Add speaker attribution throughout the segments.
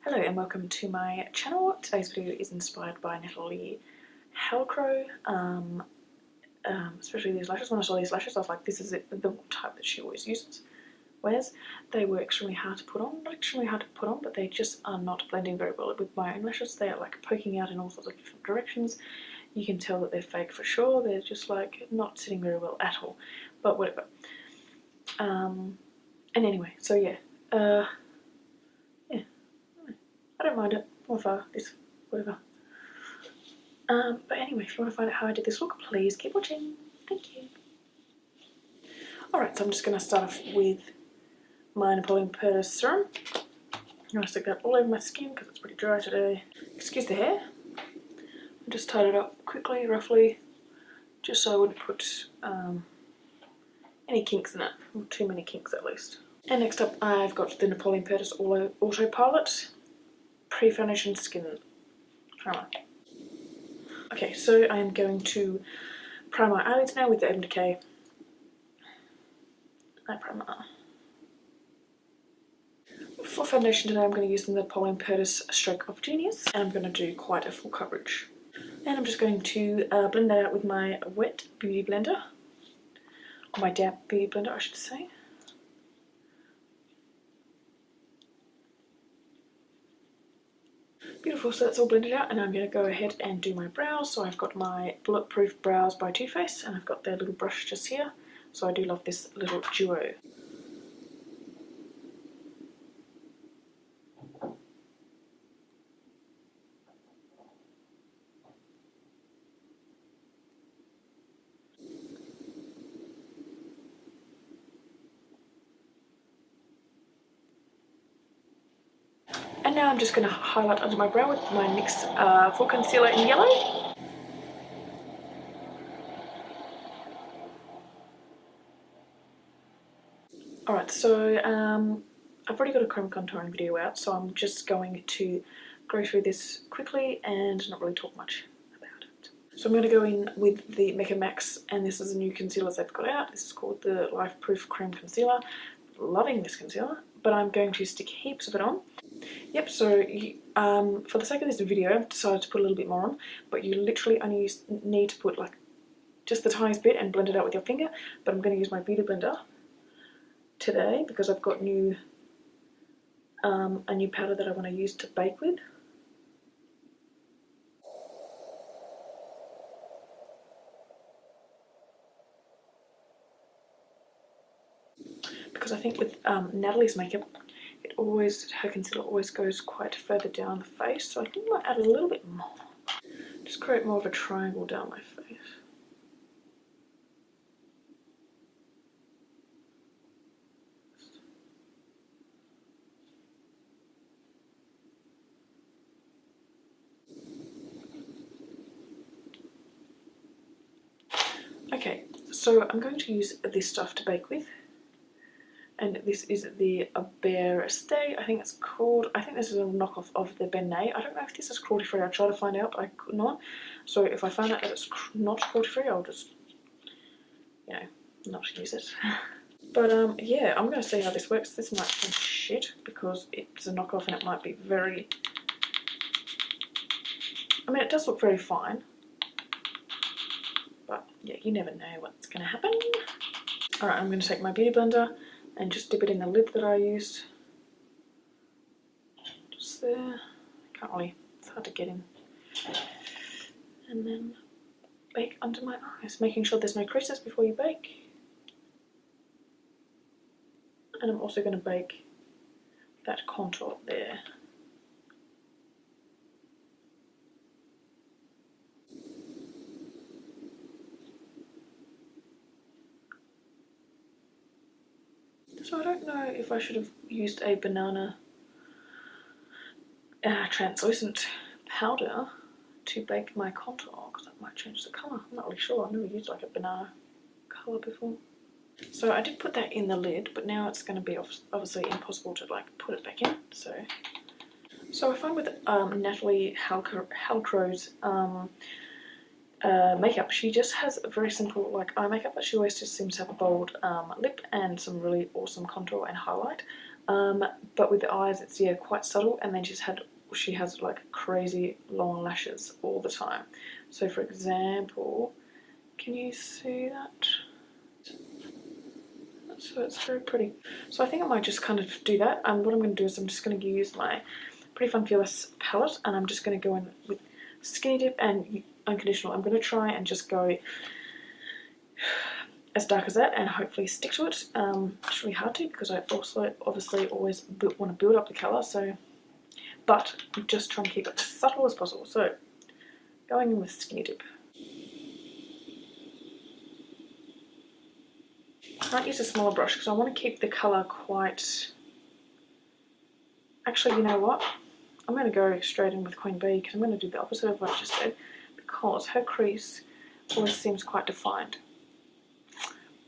Speaker 1: Hello and welcome to my channel. Today's video is inspired by Natalie Halcro, especially these lashes. When I saw these lashes I was like, this is it, the type that she always wears. They were extremely hard to put on, not extremely hard to put on, but they just are not blending very well with my own lashes. They are like poking out in all sorts of different directions. You can tell that they're fake for sure. They're just like not sitting very well at all, but whatever. And anyway, so yeah, I don't mind it, or far, this, whatever. But anyway, if you want to find out how I did this look, please keep watching. Thank you. Alright, so I'm just going to start off with my Napoleon Purse serum. I'm going to stick that all over my skin because it's pretty dry today. Excuse the hair. I just tied it up quickly, roughly, just so I wouldn't put any kinks in it, or too many kinks at least. And next up I've got the Napoleon Purse Auto Pilot Pre-Foundation Skin Primer. Okay, so I am going to prime my eyelids now with the Urban Decay eye primer. For foundation today I'm going to use the Napoleon Purse Stroke of Genius, and I'm going to do quite a full coverage. And I'm just going to blend that out with my wet beauty blender, or my damp beauty blender I should say. Beautiful, so that's all blended out, and I'm going to go ahead and do my brows. So I've got my Bulletproof Brows by Too Faced, and I've got their little brush just here. So I do love this little duo. And now I'm just going to highlight under my brow with my NYX full concealer in yellow. Alright, so I've already got a chrome contouring video out, so I'm just going to go through this quickly and not really talk much about it. So I'm going to go in with the Mecca Max, and this is a new concealer they've got out. This is called the Life Proof Cream Concealer. Loving this concealer, but I'm going to stick heaps of it on. Yep, so for the sake of this video I've decided to put a little bit more on, but you literally only need to put like just the tiniest bit and blend it out with your finger. But I'm going to use my beauty blender today because I've got a new powder that I want to use to bake with. Because I think with Natalie's makeup, her concealer always goes quite further down the face, so I think I might add a little bit more. Just create more of a triangle down my face. Okay, so I'm going to use this stuff to bake with. And this is the Bear Stay, I think it's called. I think this is a knockoff of the Benet. I don't know if this is cruelty free. I tried to find out, but I could not. So if I find out that it's not cruelty free, I'll just, you know, not use it. But yeah, I'm going to see how this works. This might be shit because it's a knockoff and it might be very... I mean, it does look very fine. But yeah, you never know what's going to happen. Alright, I'm going to take my beauty blender and just dip it in the lid that I used. Just there. Can't really, it's hard to get in. And then bake under my eyes, making sure there's no creases before you bake. And I'm also going to bake that contour there. So I don't know if I should have used a banana translucent powder to bake my contour, because that might change the colour. I'm not really sure. I've never used like a banana colour before. So I did put that in the lid, but now it's going to be obviously impossible to like put it back in. So I find with Natalie Halcro's makeup, she just has a very simple like eye makeup, but she always just seems to have a bold lip and some really awesome contour and highlight. But with the eyes, it's quite subtle, and then she has like crazy long lashes all the time. So for example, can you see that? So it's very pretty. So I think I might just kind of do that. What I'm going to do is I'm just going to use my Pretty Fun Fearless palette, and I'm just going to go in with Skinny Dip and Unconditional. I'm going to try and just go as dark as that and hopefully stick to it. It's really hard to, because I also obviously always want to build up the colour, but I'm just trying to keep it as subtle as possible. So going in with Skinny Dip. I might use a smaller brush because I want to keep the colour quite... Actually, you know what? I'm going to go straight in with Queen Bee, because I'm going to do the opposite of what I just did, because her crease always seems quite defined.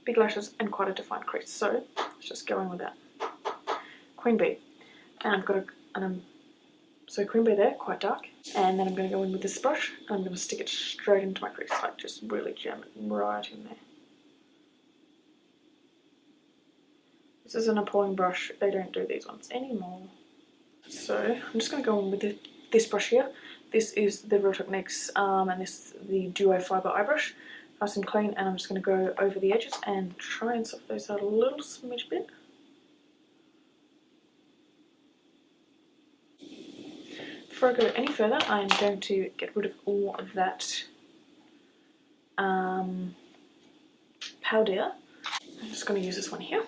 Speaker 1: Big lashes and quite a defined crease. So let's just go in with that. Queen Bee. And so Queen Bee there, quite dark. And then I'm going to go in with this brush, and I'm going to stick it straight into my crease, like just really jam it right in there. This is an appalling brush. They don't do these ones anymore. So I'm just going to go in with this brush here. This is the Real Techniques, and this is the Duo Fibre Eye Brush. Nice and clean, and I'm just going to go over the edges and try and soften those out a little smidge bit. Before I go any further, I'm going to get rid of all of that powder. I'm just going to use this one here.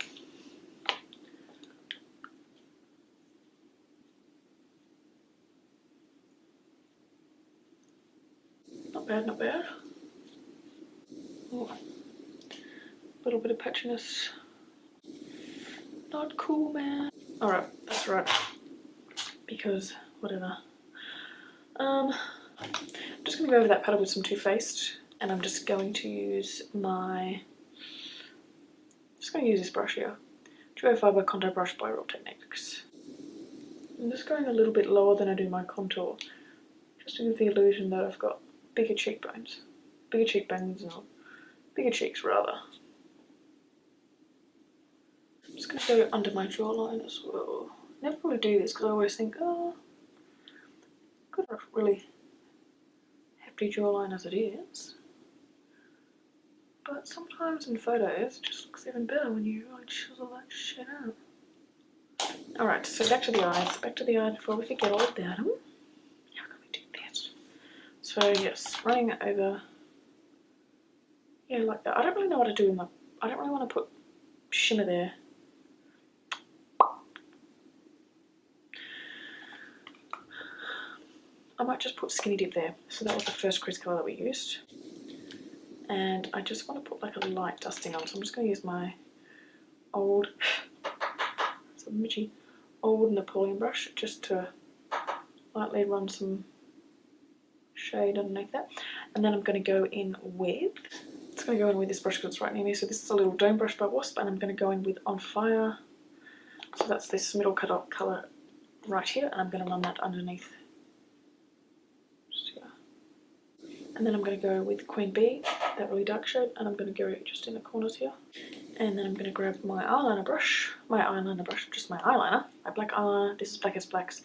Speaker 1: Not bad, not bad. Ooh. A little bit of patchiness. Not cool, man. Alright, that's right. Because, whatever. I'm just going to go over that paddle with some Too Faced, and I'm just going to use this brush here. Duo Fibre Contour Brush by Real Techniques. I'm just going a little bit lower than I do my contour, just to give the illusion that I've got bigger cheekbones. Bigger cheekbones, or bigger cheeks rather. I'm just going to go under my jawline as well. I never really do this because I always think, oh, got a really hefty jawline as it is. But sometimes in photos it just looks even better when you really chisel that shit out. Alright, so back to the eyes. Back to the eyes before we forget all about them. How can we do that? So yes, running over. Yeah, like that. I don't really know what to do in I don't really want to put shimmer there. I might just put Skinny Dip there. So that was the first crease colour that we used. And I just want to put like a light dusting on. So I'm just going to use my old, it's a Mitchy, old Napoleon brush just to lightly run some shade underneath that. And then I'm going to go in with, it's going to go in with this brush because it's right near me. So this is a little Dome Brush by Wasp, and I'm going to go in with On Fire. So that's this middle cut-off colour right here, and I'm going to run that underneath. Just here. And then I'm going to go with Queen Bee, that really dark shade, and I'm going to go just in the corners here. And then I'm going to grab my eyeliner brush, just my eyeliner, my black eyeliner. This is Blackest Blacks,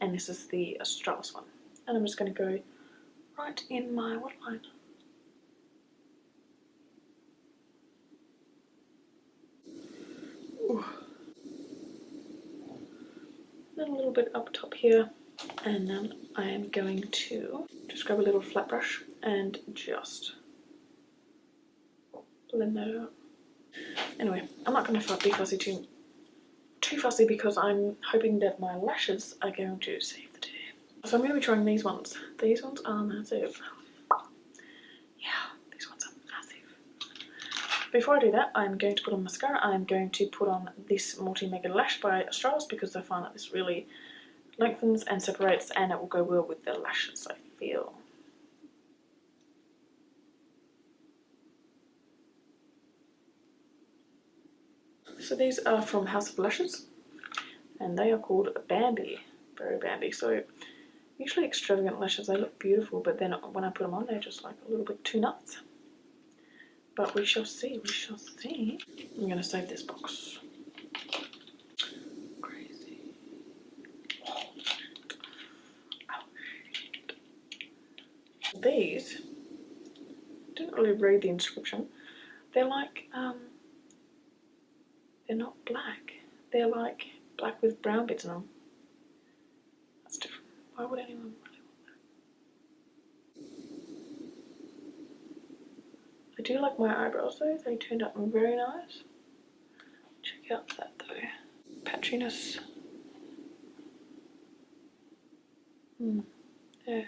Speaker 1: and this is the Australis one. And I'm just going to go right in my waterline. Ooh. Then a little bit up top here, and then I am going to just grab a little flat brush and just blend that out. Anyway, I'm not going to be fussy too fussy because I'm hoping that my lashes are going to save the day. So I'm going to be trying these ones. These ones are massive. Yeah, these ones are massive. Before I do that, I'm going to put on mascara. I'm going to put on this Multi-Mega Lash by Australis because I find that this really lengthens and separates, and it will go well with the lashes, I feel. So these are from House of Lashes, and they are called Bambi. Very Bambi. So usually extravagant lashes, they look beautiful, but then when I put them on, they're just like a little bit too nuts. But we shall see, we shall see. I'm going to save this box. These, didn't really read the inscription. They're like, they're not black. They're like black with brown bits in them. That's different. Why would anyone really want that? I do like my eyebrows though. They turned out very nice. Check out that though. Patchiness. Yeah.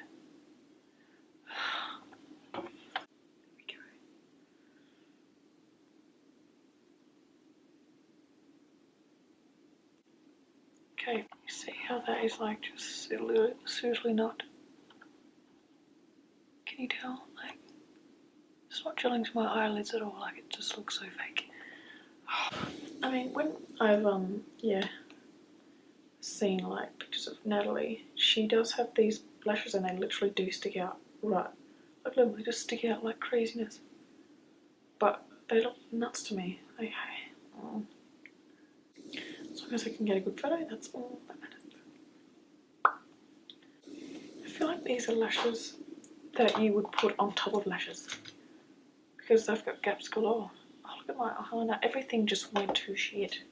Speaker 1: Okay, you see how that is like just seriously not. Can you tell? Like, it's not gelling to my eyelids at all. Like, it just looks so fake. I mean, when I've seen like pictures of Natalie, she does have these lashes and they literally do stick out right. Like, look, they just stick out like craziness. But they look nuts to me. Okay. Oh. As long as I can get a good photo, that's all that matters. I feel like these are lashes that you would put on top of lashes because they've got gaps galore. Oh, look at my eyeliner. Everything just went to shit.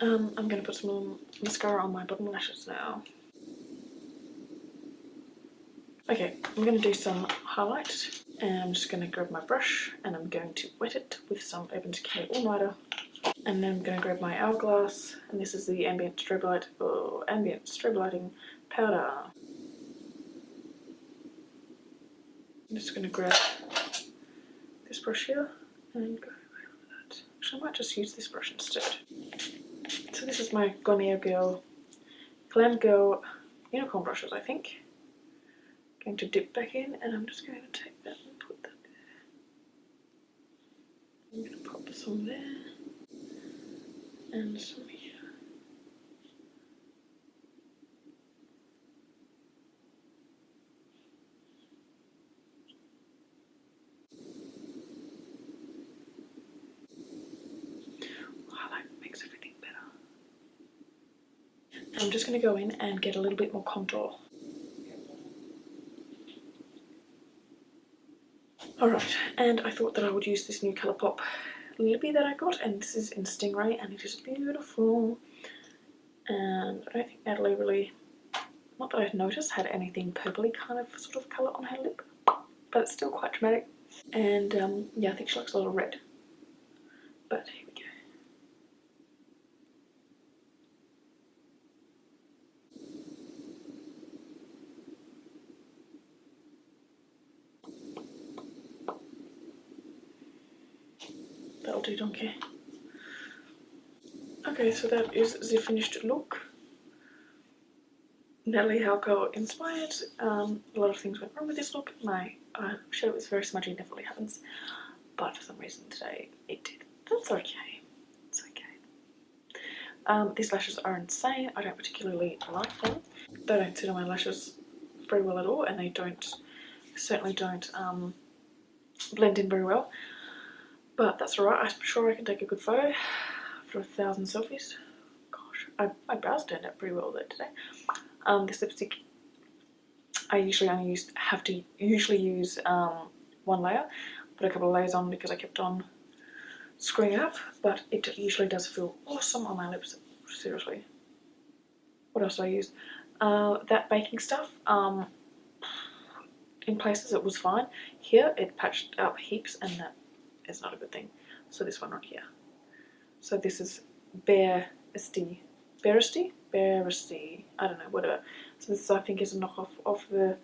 Speaker 1: I'm going to put some mascara on my bottom lashes now. Okay, I'm going to do some highlight. And I'm just going to grab my brush and I'm going to wet it with some Urban Decay All Nighter. And then I'm going to grab my hourglass, and this is the ambient strobe lighting powder. I'm just going to grab this brush here and go over that. Actually, I might just use this brush instead. So this is my Glam Girl unicorn brushes, I think. Going to dip back in, and I'm just going to take that and put that there. I'm going to pop some there and some here. Highlight makes everything better. And I'm just going to go in and get a little bit more contour. Alright, and I thought that I would use this new Colourpop Lippy that I got, and this is in Stingray, and it is beautiful. And I don't think Natalie really, not that I've noticed, had anything purpley kind of sort of colour on her lip, but it's still quite dramatic. And yeah, I think she likes a little red. But here we go. That'll do, donkey. Okay, so that is the finished look. Natalie Halcro inspired. A lot of things went wrong with this look. My shadow was very smudgy, never really happens. But for some reason today it did. That's okay. It's okay. These lashes are insane. I don't particularly like them. They don't sit on my lashes very well at all, and they certainly don't blend in very well. But that's alright. I'm sure I can take a good photo for 1,000 selfies. Gosh, my brows turned out pretty well there today. This lipstick, I usually only use one layer. Put a couple of layers on because I kept on screwing it up, but it usually does feel awesome on my lips. Seriously. What else do I use? That baking stuff. In places it was fine. Here it patched up heaps, and that is not a good thing. So this one right here. So this is Beresty. I don't know, whatever. So this I think is a knockoff of the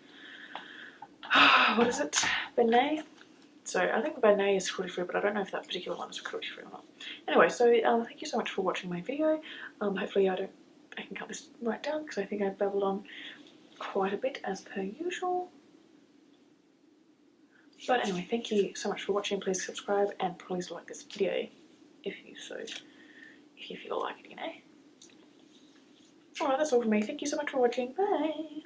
Speaker 1: what is it? Benet. So I think the Benet is cruelty free, but I don't know if that particular one is cruelty free or not. Anyway, so thank you so much for watching my video. Hopefully I can cut this right down because I think I babbled on quite a bit as per usual. But anyway, thank you so much for watching. Please subscribe and please like this video if you feel like it, you know. Alright, that's all from me. Thank you so much for watching. Bye!